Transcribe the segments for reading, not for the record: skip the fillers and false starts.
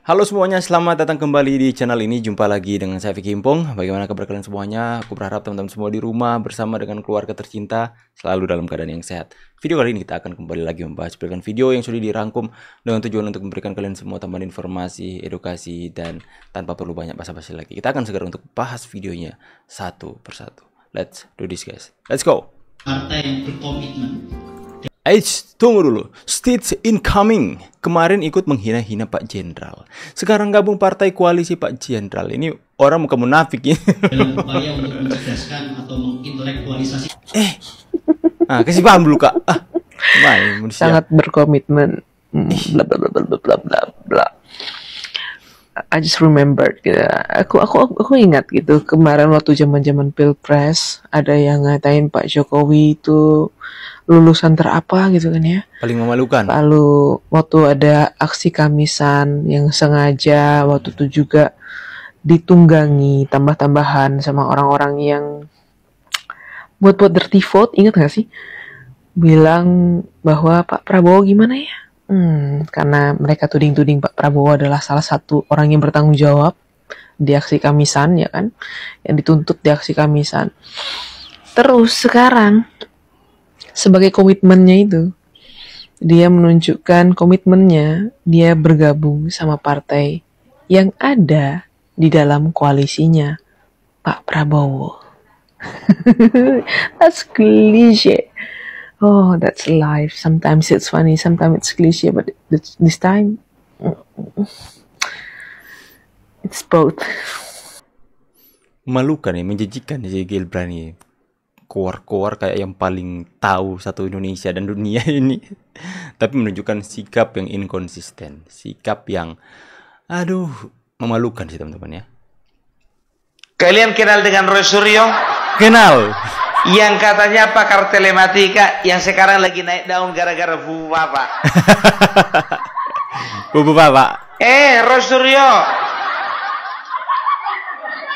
Halo semuanya, selamat datang kembali di channel ini. Jumpa lagi dengan saya Vicky Impong. Bagaimana kabar kalian semuanya? Aku berharap teman-teman semua di rumah bersama dengan keluarga tercinta selalu dalam keadaan yang sehat. Video kali ini kita akan kembali lagi membahas video yang sudah dirangkum dengan tujuan untuk memberikan kalian semua tambahan informasi, edukasi, dan tanpa perlu banyak basa-basi lagi. Kita akan segera untuk bahas videonya satu persatu. Let's do this guys. Let's go. Partai yang berkomitmen. Tunggu dulu. States incoming. Kemarin ikut menghina-hina Pak Jenderal. Sekarang gabung partai koalisi Pak Jenderal. Ini orang muka munafik ya. Dalam upaya untuk mencerdaskan atau mengintelektualisasi. Kasih paham dulu kak. Manusia. Sangat berkomitmen. Bla bla bla bla bla bla bla. I just remembered. Aku ingat gitu kemarin waktu zaman Pilpres ada yang ngatain Pak Jokowi itu lulusan terapa gitu kan ya. Paling memalukan. Lalu waktu ada aksi Kamisan yang sengaja waktu itu juga ditunggangi tambah-tambahan sama orang-orang yang buat dirty vote, ingat gak sih? Bilang bahwa Pak Prabowo gimana ya? Karena mereka tuding-tuding Pak Prabowo adalah salah satu orang yang bertanggung jawab di aksi Kamisan ya kan, yang dituntut di aksi Kamisan. Terus sekarang sebagai komitmennya itu, dia menunjukkan komitmennya, dia bergabung sama partai yang ada di dalam koalisinya Pak Prabowo. That's cliche. Oh, that's life. Sometimes it's funny, sometimes it's cliche, but this time it's both. Memalukan ya, menjijikan ya Gibran ini. Keluar kayak yang paling tahu satu Indonesia dan dunia ini. Tapi menunjukkan sikap yang inkonsisten. Sikap yang memalukan sih teman-teman ya. Kalian kenal dengan Roy Suryo? Kenal. Yang katanya pakar telematika yang sekarang lagi naik daun gara-gara bubu bapak. Bubu bapak. Roy Suryo.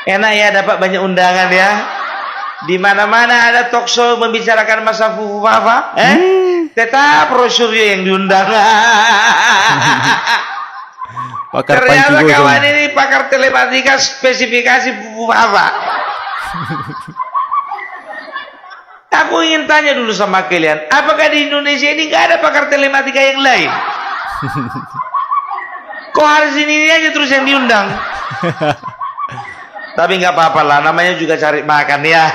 Enak ya dapat banyak undangan ya. Di mana-mana ada talk show membicarakan masa fufu Fafa, tetap Roy Suryo yang diundang. Ternyata kawan ini pakar telematika spesifikasi fufu Fafa. Aku ingin tanya dulu sama kalian, apakah di Indonesia ini nggak ada pakar telematika yang lain? Kok harus ini aja terus yang diundang? Tapi nggak apa-apa lah, namanya juga cari makan ya.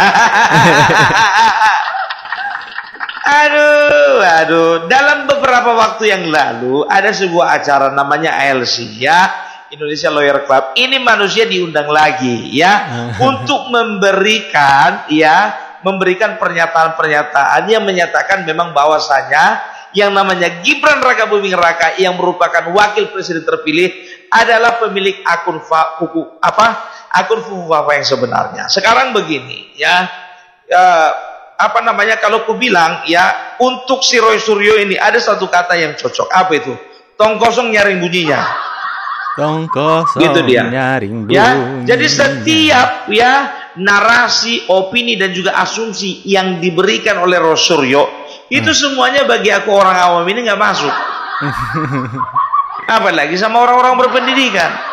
Aduh. Dalam beberapa waktu yang lalu ada sebuah acara namanya ALC ya, Indonesia Lawyer Club. Ini manusia diundang lagi ya, untuk memberikan pernyataan-pernyataan yang menyatakan memang bahwasanya yang namanya Gibran Rakabuming Raka yang merupakan wakil presiden terpilih adalah pemilik akun Fufu Fafa yang sebenarnya. Sekarang begini ya, kalau ku bilang ya, untuk si Roy Suryo ini ada satu kata yang cocok. Apa itu? Tong kosong nyaring bunyinya. Tong kosong gitu dia. Nyaring bunyinya. Ya, jadi setiap narasi, opini dan juga asumsi yang diberikan oleh Roy Suryo itu semuanya bagi aku orang awam ini nggak masuk. Apalagi sama orang-orang berpendidikan.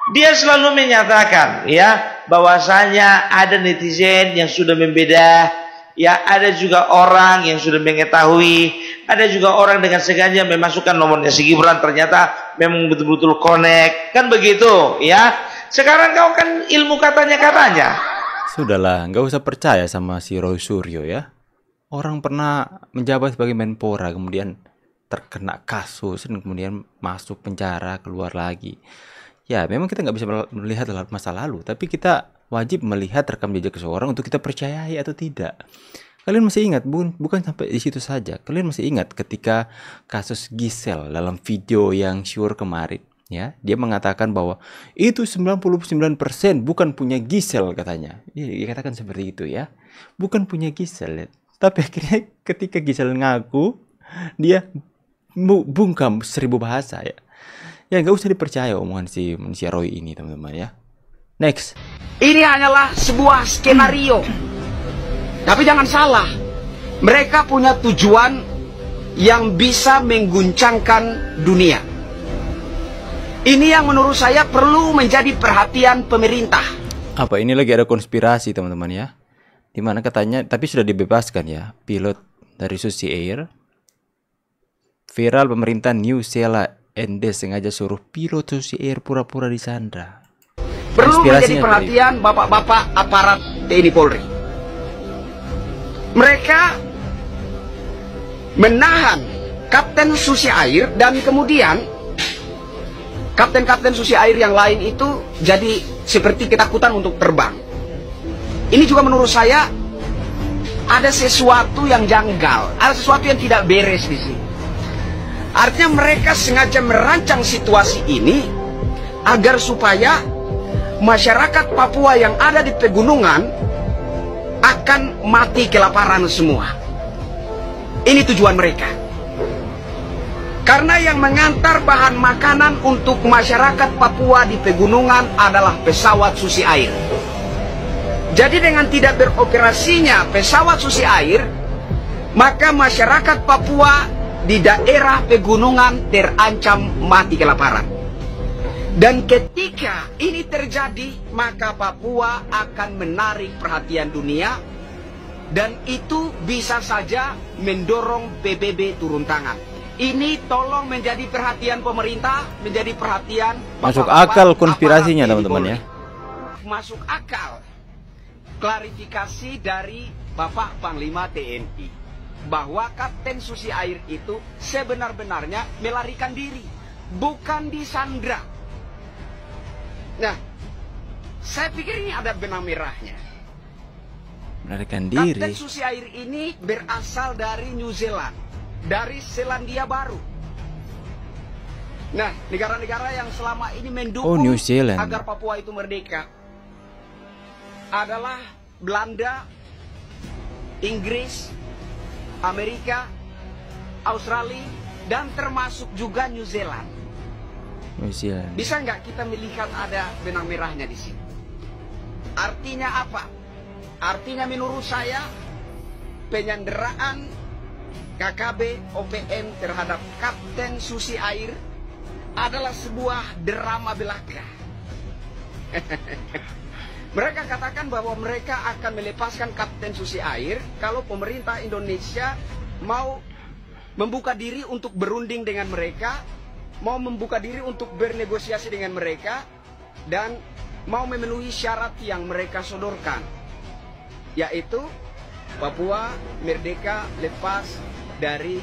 Dia selalu menyatakan ya bahwasanya ada netizen yang sudah membeda, ya ada juga orang yang sudah mengetahui, ada juga orang dengan sengaja memasukkan nomornya si Gibran, ternyata memang betul-betul connect, kan begitu ya. Sekarang kau kan ilmu katanya. Sudahlah, nggak usah percaya sama si Roy Suryo ya. Orang pernah menjabat sebagai Menpora, kemudian terkena kasus, dan kemudian masuk penjara, keluar lagi. Ya, memang kita nggak bisa melihat masa lalu, tapi kita wajib melihat rekam jejak seseorang untuk kita percayai atau tidak. Kalian masih ingat, bukan sampai di situ saja. Kalian masih ingat ketika kasus Gisel dalam video yang syur kemarin, ya, dia mengatakan bahwa itu 99% bukan punya Gisel katanya. Dia katakan seperti itu ya, bukan punya Gisel. Tapi akhirnya ketika Gisel ngaku, dia bungkam 1000 bahasa ya. Ya nggak usah dipercaya omongan si manusia Roy ini teman-teman ya. Next. Ini hanyalah sebuah skenario. Tapi jangan salah, mereka punya tujuan yang bisa mengguncangkan dunia. Ini yang menurut saya perlu menjadi perhatian pemerintah. Apa ini lagi ada konspirasi teman-teman ya? Dimana katanya, tapi sudah dibebaskan ya, pilot dari Susi Air. Viral pemerintah New Zealand sengaja suruh pilot Susi Air pura-pura disandra. Perlu menjadi perhatian bapak-bapak aparat TNI Polri. Mereka menahan Kapten Susi Air dan kemudian kapten-kapten Susi Air yang lain itu jadi seperti ketakutan untuk terbang. Ini juga menurut saya ada sesuatu yang janggal, ada sesuatu yang tidak beres di sini. Artinya mereka sengaja merancang situasi ini agar supaya masyarakat Papua yang ada di pegunungan akan mati kelaparan semua. Ini tujuan mereka. Karena yang mengantar bahan makanan untuk masyarakat Papua di pegunungan adalah pesawat Susi Air. Jadi dengan tidak beroperasinya pesawat Susi Air, maka masyarakat Papua di daerah pegunungan terancam mati kelaparan. Dan ketika ini terjadi, maka Papua akan menarik perhatian dunia, dan itu bisa saja mendorong PBB turun tangan. Ini tolong menjadi perhatian pemerintah, menjadi perhatian masuk akal konspirasinya teman-teman ya. Masuk akal klarifikasi dari Bapak Panglima TNI bahwa Kapten Susi Air itu sebenar-benarnya melarikan diri, bukan disandra. Nah, saya pikir ini ada benang merahnya. Melarikan diri. Kapten Susi Air ini berasal dari New Zealand, dari Selandia Baru. Nah, negara-negara yang selama ini mendukung New Zealand agar Papua itu merdeka adalah Belanda, Inggris, Amerika, Australia, dan termasuk juga New Zealand. Bisa nggak kita melihat ada benang merahnya di sini? Artinya apa? Artinya menurut saya penyanderaan KKB OPM terhadap Kapten Susi Air adalah sebuah drama belaka. Mereka katakan bahwa mereka akan melepaskan Kapten Susi Air kalau pemerintah Indonesia mau membuka diri untuk berunding dengan mereka, mau membuka diri untuk bernegosiasi dengan mereka, dan mau memenuhi syarat yang mereka sodorkan, yaitu Papua merdeka lepas dari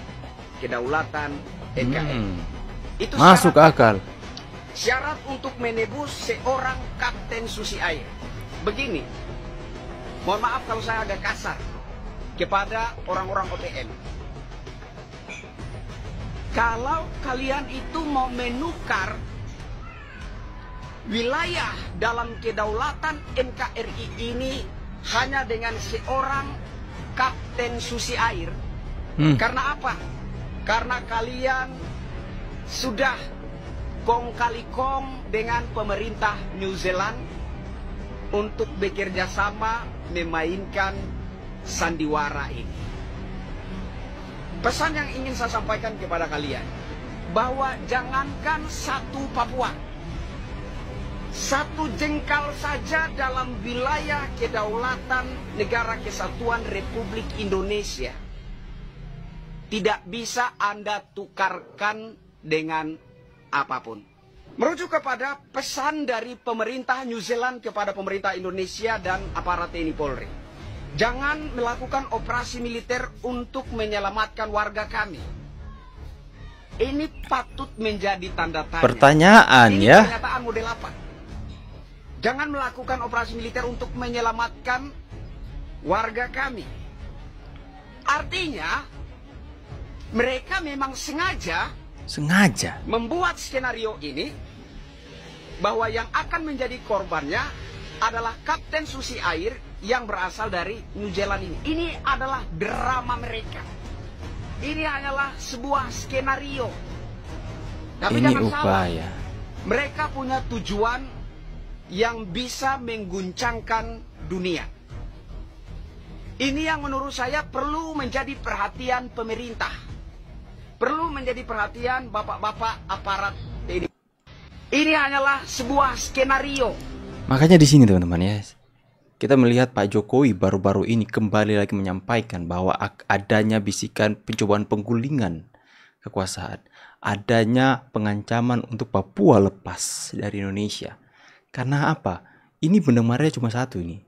kedaulatan NKRI. Itu masuk akal. Syarat untuk menebus seorang Kapten Susi Air. Begini, mohon maaf kalau saya agak kasar kepada orang-orang OPM. Kalau kalian itu mau menukar wilayah dalam kedaulatan NKRI ini hanya dengan seorang Kapten Susi Air, karena apa? Karena kalian sudah kong kali kong dengan pemerintah New Zealand untuk bekerja sama memainkan sandiwara ini. Pesan yang ingin saya sampaikan kepada kalian, bahwa jangankan satu Papua, satu jengkal saja dalam wilayah kedaulatan Negara Kesatuan Republik Indonesia tidak bisa Anda tukarkan dengan apapun. Merujuk kepada pesan dari pemerintah New Zealand kepada pemerintah Indonesia dan aparat TNI Polri, jangan melakukan operasi militer untuk menyelamatkan warga kami. Ini patut menjadi tanda tanya. Pertanyaan ini ya. Pernyataan model apa? Jangan melakukan operasi militer untuk menyelamatkan warga kami. Artinya mereka memang sengaja membuat skenario ini bahwa yang akan menjadi korbannya adalah Kapten Susi Air yang berasal dari New Zealand ini. Ini adalah drama mereka. Ini hanyalah sebuah skenario. Tapi Ini jangan salah, upaya. mereka punya tujuan yang bisa mengguncangkan dunia. Ini yang menurut saya perlu menjadi perhatian pemerintah. Perlu menjadi perhatian bapak-bapak aparat TNI. ini hanyalah sebuah skenario. Makanya di sini teman-teman ya, kita melihat Pak Jokowi baru-baru ini kembali lagi menyampaikan bahwa adanya bisikan pencobaan penggulingan kekuasaan, adanya pengancaman untuk Papua lepas dari Indonesia. Karena apa? Ini benang-merahnya cuma satu ini.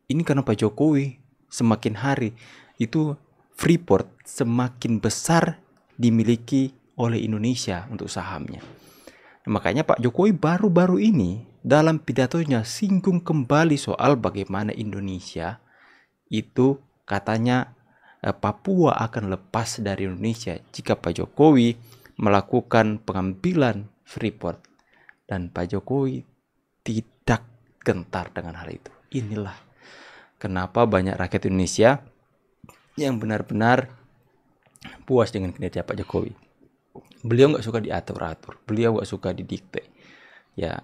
Ini karena Pak Jokowi semakin hari itu Freeport semakin besar dimiliki oleh Indonesia untuk sahamnya. Makanya Pak Jokowi baru-baru ini dalam pidatonya singgung kembali soal bagaimana Indonesia itu katanya Papua akan lepas dari Indonesia jika Pak Jokowi melakukan pengambilan Freeport. Dan Pak Jokowi tidak gentar dengan hal itu. Inilah kenapa banyak rakyat Indonesia yang benar-benar puas dengan kinerja Pak Jokowi. Beliau nggak suka diatur-atur, beliau nggak suka didikte, ya.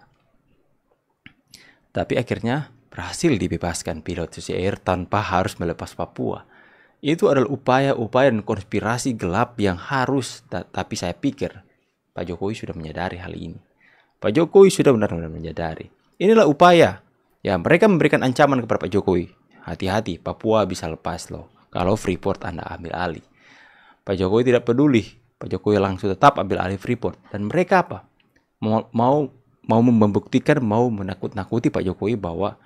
Tapi akhirnya berhasil dibebaskan pilot Susi Air tanpa harus melepas Papua. Itu adalah upaya-upaya dan konspirasi gelap yang harus, tapi saya pikir Pak Jokowi sudah menyadari hal ini. Pak Jokowi sudah benar-benar menyadari. Inilah upaya. Ya, mereka memberikan ancaman kepada Pak Jokowi. Hati-hati, Papua bisa lepas loh kalau Freeport Anda ambil alih. Pak Jokowi tidak peduli. Pak Jokowi langsung tetap ambil alih Freeport. Dan mereka apa? Mau membuktikan, mau menakut-nakuti Pak Jokowi bahwa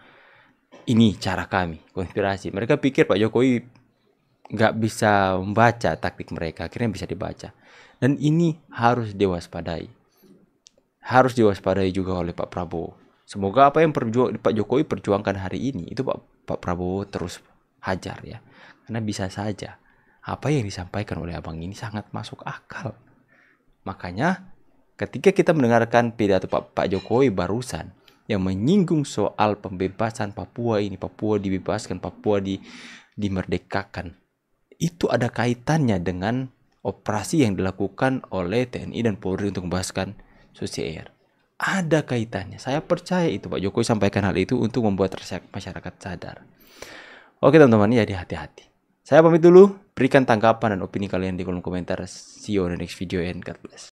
ini cara kami, konspirasi. Mereka pikir Pak Jokowi nggak bisa membaca taktik mereka. Akhirnya bisa dibaca. Dan ini harus diwaspadai. Harus diwaspadai juga oleh Pak Prabowo. Semoga apa yang Pak Jokowi perjuangkan hari ini itu Pak Prabowo terus hajar ya. Karena bisa saja apa yang disampaikan oleh abang ini sangat masuk akal. Makanya ketika kita mendengarkan pidato Pak Jokowi barusan yang menyinggung soal pembebasan Papua ini, Papua dibebaskan, Papua dimerdekakan, itu ada kaitannya dengan operasi yang dilakukan oleh TNI dan Polri untuk membebaskan Susi Air. Ada kaitannya. Saya percaya itu Pak Jokowi sampaikan hal itu untuk membuat masyarakat sadar. Oke teman-teman, jadi hati-hati. Saya pamit dulu. Berikan tanggapan dan opini kalian di kolom komentar. See you on the next video and God bless.